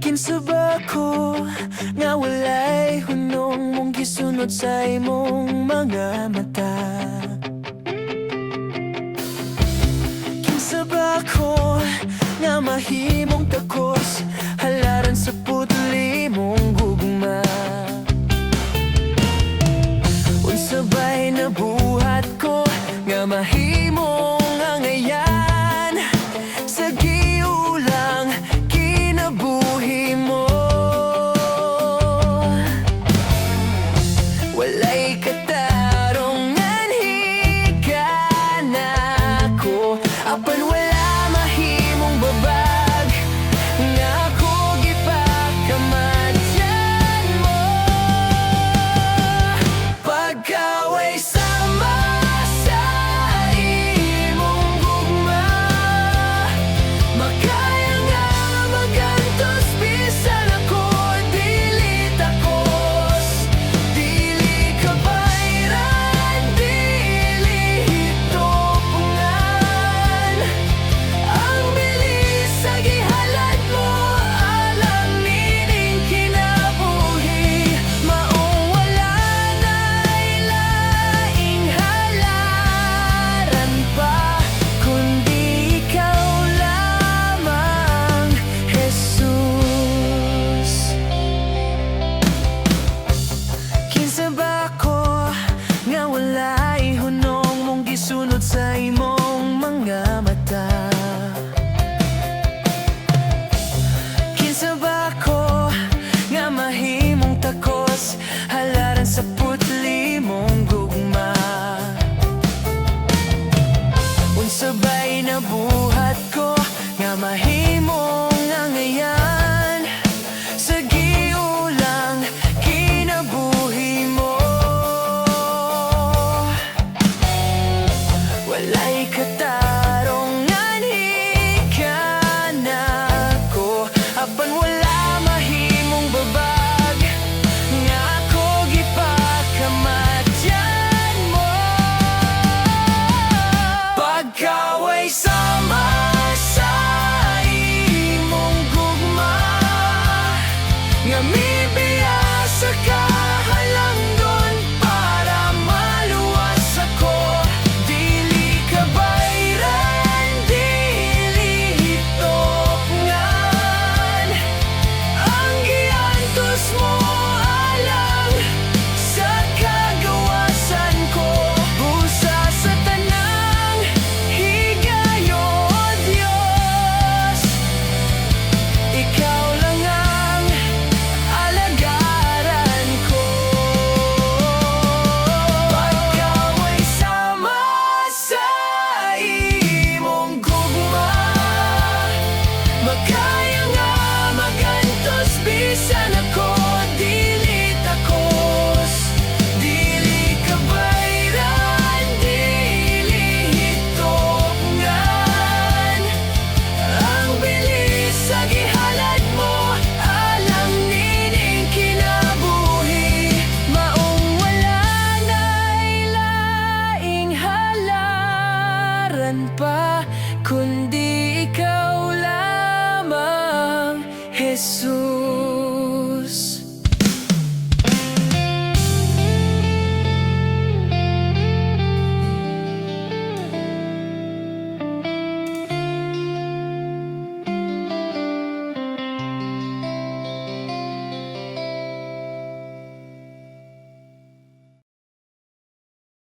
Kinsaba ko nga walay hunong mong gisunod sa imong mga mata. Kinsaba ko nga mahimong takos halaran sa putli mong gugma. Unsabay na buhat ko nga mahimong angayan sa giulang kinabuhi mo. Walay katarungan hikan ako, apan wala mahimong babag nga ako gipakamatyan mo. Pagkaway sama sa imong gugma, makaya nga magantos bisan ako dili takos. Dili ka bayran, dili hitopungan. Ang bilis sa gihalad mo, alam nining kinabuhi. Maong wala na'y laing halaran pa, kundi ikaw lamang, Jesus. Kinsaba ko nga walay hunong mong gisunod sa imong mga mata. Kinsaba ko nga mahimong takos halaran sa putli mong gugma. Unsabay na buhat ko nga mahimong angayan sa giulang kinabuhi mo. Walay katarungan hikan ako, apan wala mahimong babag nga ako gipakamatyan mo. Pagkaway sama sa imong gugma, nga mibiya sa kahalanggon para maluwas ako. Dili ka bayran, dili hitopungan. Ang giantos mo alang sa kagawasan ko, busa sa tanang higayon, Diyos. Ikaw lang ang alagaran ko. Pagkaway sama sa imong gugma, makaya nga magantos bisan ako dili takos. Dili ka bayran, dili hitopungan. Ang bilis sa gihalad mo, alam nining kinabuhi. Maong wala na'y laing halaran pa, kundi ikaw lamang, Jesus.